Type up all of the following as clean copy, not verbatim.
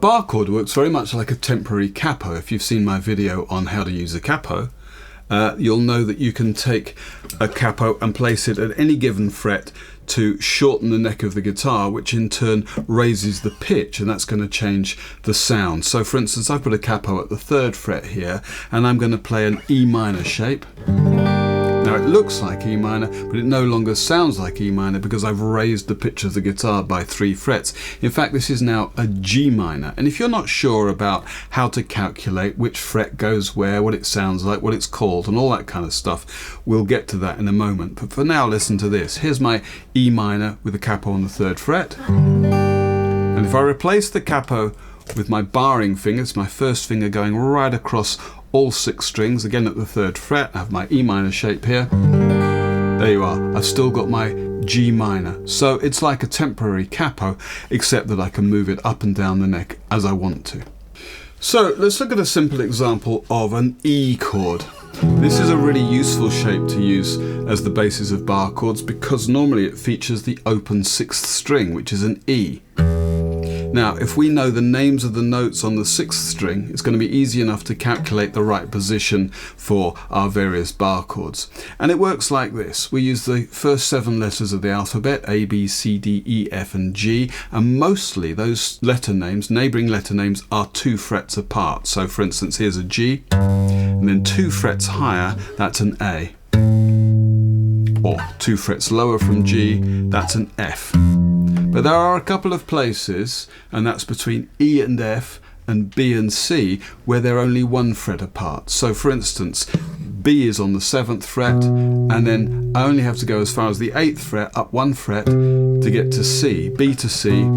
bar chord works very much like a temporary capo. If you've seen my video on how to use a capo, you'll know that you can take a capo and place it at any given fret to shorten the neck of the guitar, which in turn raises the pitch, and that's going to change the sound. So for instance, I've put a capo at the 3rd fret here, and I'm going to play an E minor shape. Now it looks like E minor, but it no longer sounds like E minor because I've raised the pitch of the guitar by 3 frets. In fact, this is now a G minor. And if you're not sure about how to calculate which fret goes where, what it sounds like, what it's called, and all that kind of stuff, we'll get to that in a moment. But for now, listen to this. Here's my E minor with the capo on the 3rd fret. And if I replace the capo with my barring fingers, my first finger going right across all 6 strings, again at the 3rd fret, I have my E minor shape here. There you are. I've still got my G minor. So it's like a temporary capo, except that I can move it up and down the neck as I want to. So let's look at a simple example of an E chord. This is a really useful shape to use as the basis of bar chords because normally it features the open 6th string, which is an E. Now, if we know the names of the notes on the 6th string, it's going to be easy enough to calculate the right position for our various bar chords. And it works like this. We use the first 7 letters of the alphabet, A, B, C, D, E, F and G, and mostly those letter names, neighbouring letter names, are 2 frets apart. So for instance, here's a G, and then 2 frets higher, that's an A. Or 2 frets lower from G, that's an F. But there are a couple of places, and that's between E and F and B and C, where they're only 1 fret apart. So for instance, B is on the 7th fret, and then I only have to go as far as the 8th fret, up 1 fret, to get to C. B to C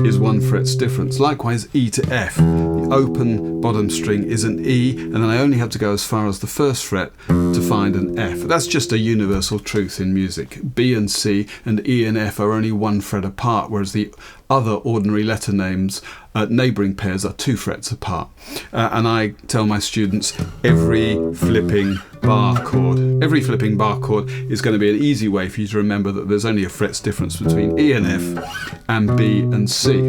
is 1 fret's difference. Likewise, E to F. The open bottom string is an E, and then I only have to go as far as the 1st fret to find an F. That's just a universal truth in music. B and C and E and F are only 1 fret apart, whereas the other ordinary letter names, neighbouring pairs, are 2 frets apart. And I tell my students every flipping bar chord is going to be an easy way for you to remember that there's only a fret's difference between E and F and B and C.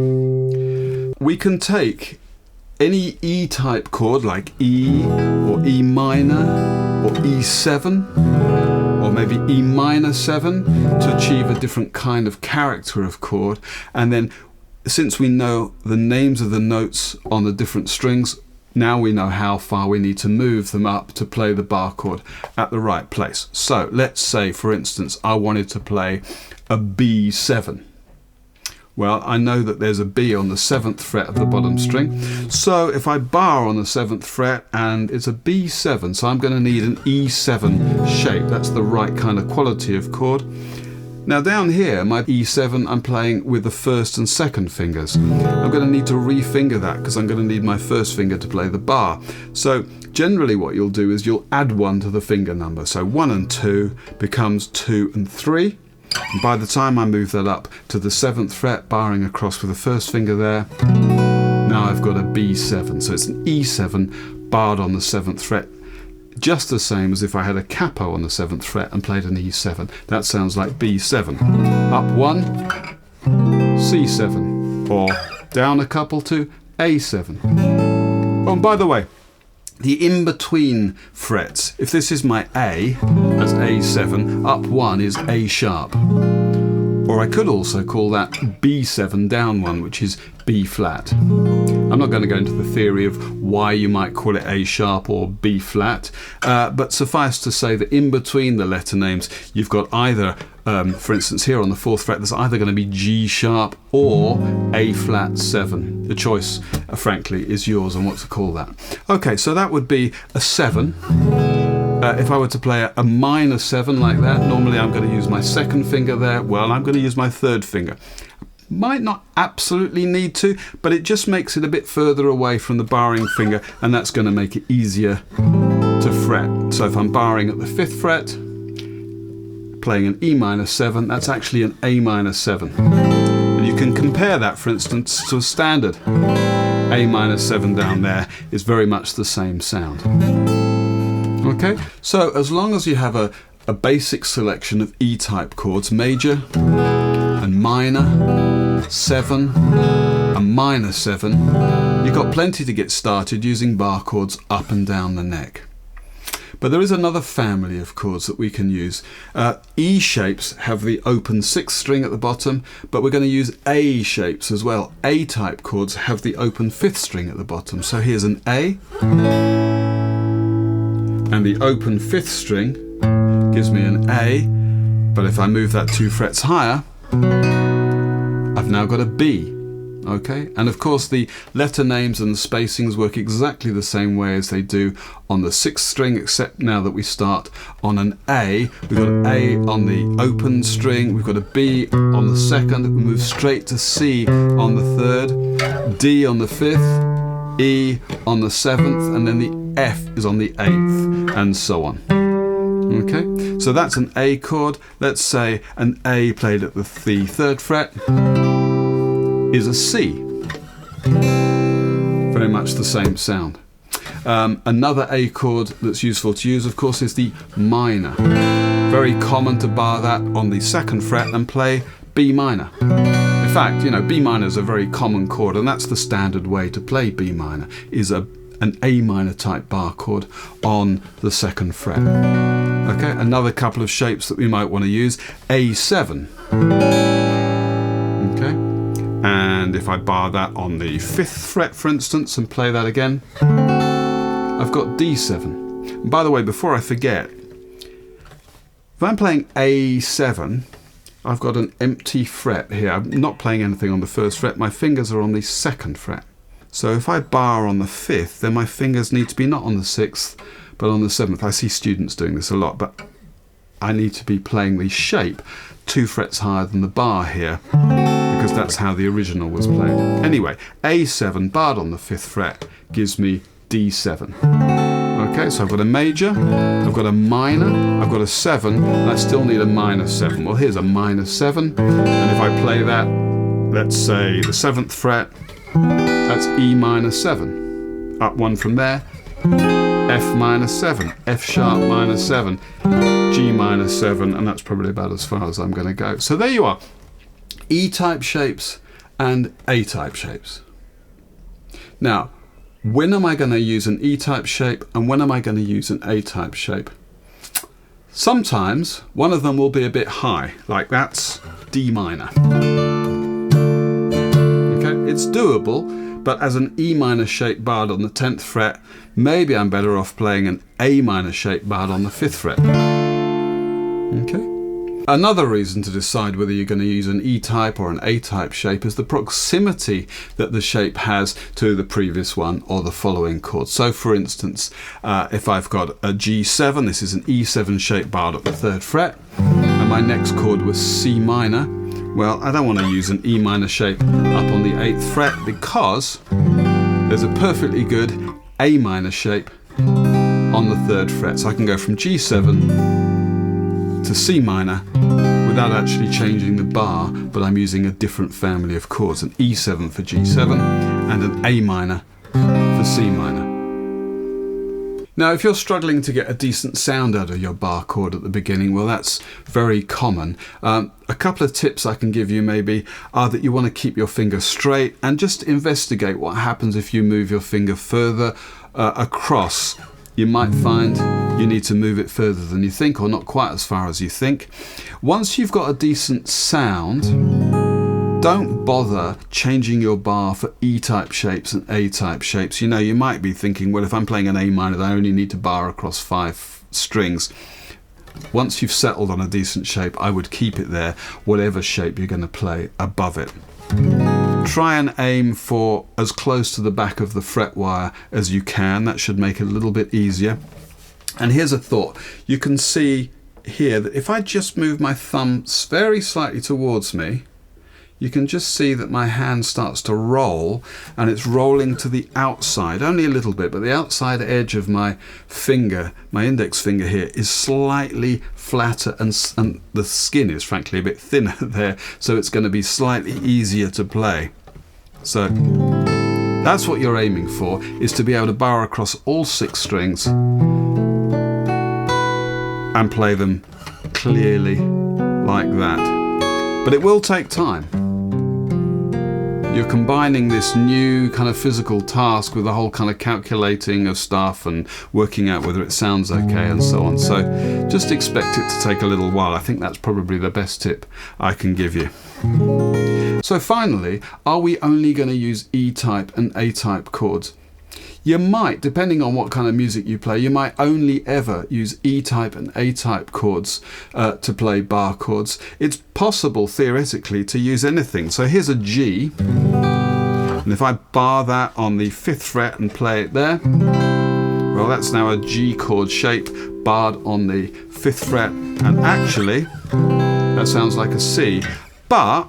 We can take any E-type chord like E or E minor or E7 or maybe E minor 7 to achieve a different kind of character of chord, and then since we know the names of the notes on the different strings, now we know how far we need to move them up to play the bar chord at the right place. So let's say, for instance, I wanted to play a B7. Well, I know that there's a B on the 7th fret of the bottom string. So if I bar on the 7th fret and it's a B7, so I'm going to need an E7 shape. That's the right kind of quality of chord. Now down here, my E7, I'm playing with the 1st and 2nd fingers. I'm going to need to re-finger that because I'm going to need my 1st finger to play the bar. So generally what you'll do is you'll add 1 to the finger number. So 1 and 2 becomes 2 and 3. And by the time I move that up to the 7th fret, barring across with the 1st finger there, now I've got a B7. So it's an E7 barred on the 7th fret. Just the same as if I had a capo on the 7th fret and played an E7. That sounds like B7. Up 1, C7, or down a couple to A7. Oh, and by the way, the in-between frets, if this is my A, that's A7, up 1 is A sharp. Or I could also call that B7 down 1, which is B flat. I'm not going to go into the theory of why you might call it A sharp or B flat, but suffice to say that in between the letter names, you've got either, for instance here on the 4th fret, there's either going to be G sharp or A flat 7. The choice, frankly, is yours on what to call that. Okay, so that would be a 7. If I were to play a minor 7 like that, normally I'm going to use my 2nd finger there. Well, I'm going to use my 3rd finger. Might not absolutely need to, but it just makes it a bit further away from the barring finger, and that's going to make it easier to fret. So if I'm barring at the 5th fret, playing an E minor 7, that's actually an A minor 7. And you can compare that, for instance, to a standard A minor 7 down there is very much the same sound. Okay, so as long as you have a basic selection of E-type chords, major and minor, 7, a minor 7, you've got plenty to get started using bar chords up and down the neck. But there is another family of chords that we can use. E shapes have the open 6th string at the bottom, but we're going to use A shapes as well. A type chords have the open 5th string at the bottom. So here's an A, and the open 5th string gives me an A, but if I move that 2 frets higher, I've now got a B. Okay, and of course the letter names and the spacings work exactly the same way as they do on the 6th string, except now that we start on an A. We've got an A on the open string, we've got a B on the 2nd, we move straight to C on the 3rd, D on the 5th, E on the 7th, and then the F is on the 8th, and so on. Okay, so that's an A chord. Let's say an A played at the 3rd fret is a C. Very much the same sound. Another A chord that's useful to use, of course, is the minor. Very common to bar that on the 2nd fret and play B minor. In fact, you know, B minor is a very common chord, and that's the standard way to play B minor, is an A minor type bar chord on the 2nd fret. Okay, another couple of shapes that we might want to use, A7. Okay, and if I bar that on the 5th fret, for instance, and play that again, I've got D7. And by the way, before I forget, if I'm playing A7, I've got an empty fret here. I'm not playing anything on the 1st fret, my fingers are on the 2nd fret. So if I bar on the 5th, then my fingers need to be not on the 6th, but on the 7th. I see students doing this a lot, but I need to be playing the shape 2 frets higher than the bar here, because that's how the original was played. Anyway, A7 barred on the 5th fret gives me D7. Okay, so I've got a major, I've got a minor, I've got a 7, and I still need a minor 7. Well, here's a minor 7, and if I play that, let's say the 7th fret, that's E minor 7. Up 1 from there, F minor 7, F sharp minor 7, G minor 7, and that's probably about as far as I'm going to go. So there you are, E-type shapes and A-type shapes. Now, when am I going to use an E-type shape and when am I going to use an A-type shape? Sometimes one of them will be a bit high, like that's D minor. Okay, it's doable, but as an E minor shape barred on the 10th fret, maybe I'm better off playing an A minor shape barred on the 5th fret. Okay. Another reason to decide whether you're going to use an E-type or an A-type shape is the proximity that the shape has to the previous one or the following chord. So for instance, if I've got a G7, this is an E7 shape barred at the 3rd fret, and my next chord was C minor, well, I don't want to use an E minor shape up on the 8th fret because there's a perfectly good A minor shape on the 3rd fret. So I can go from G7 to C minor without actually changing the bar, but I'm using a different family of chords, an E7 for G7 and an A minor for C minor. Now, if you're struggling to get a decent sound out of your bar chord at the beginning, well, that's very common. A couple of tips I can give you maybe are that you want to keep your finger straight and just investigate what happens if you move your finger further across. You might find you need to move it further than you think, or not quite as far as you think. Once you've got a decent sound, don't bother changing your bar for E-type shapes and A-type shapes. You know, you might be thinking, well, if I'm playing an A minor, I only need to bar across 5 strings. Once you've settled on a decent shape, I would keep it there, whatever shape you're going to play above it. Try and aim for as close to the back of the fret wire as you can. That should make it a little bit easier. And here's a thought. You can see here that if I just move my thumb very slightly towards me, you can just see that my hand starts to roll, and it's rolling to the outside, only a little bit, but the outside edge of my finger, my index finger here, is slightly flatter, and the skin is frankly a bit thinner there, so it's going to be slightly easier to play. So that's what you're aiming for, is to be able to bar across all 6 strings and play them clearly like that. But it will take time. you're combining this new kind of physical task with the whole kind of calculating of stuff and working out whether it sounds okay and so on. So just expect it to take a little while. I think that's probably the best tip I can give you. So finally, are we only going to use E-type and A-type chords? You might, depending on what kind of music you play, you might only ever use E-type and A-type chords to play bar chords. It's possible, theoretically, to use anything. So here's a G, and if I bar that on the 5th fret and play it there, well, that's now a G chord shape barred on the 5th fret, and actually, that sounds like a C, but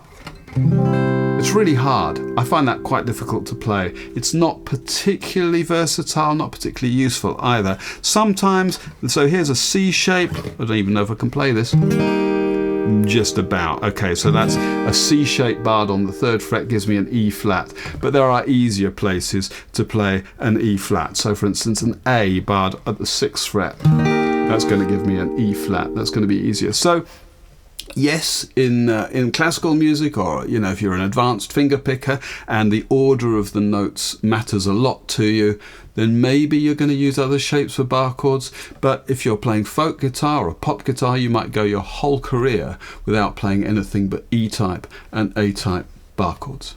it's really hard. I find that quite difficult to play. It's not particularly versatile, not particularly useful either. Sometimes, so here's a C shape. I don't even know if I can play this. Just about. Okay, so that's a C shape barred on the 3rd fret, gives me an E flat. But there are easier places to play an E flat. So for instance, an A barred at the 6th fret. That's going to give me an E flat. That's going to be easier. So yes, in classical music, or if you're an advanced finger picker and the order of the notes matters a lot to you, then maybe you're going to use other shapes for bar chords. But if you're playing folk guitar or pop guitar, you might go your whole career without playing anything but E-type and A-type bar chords.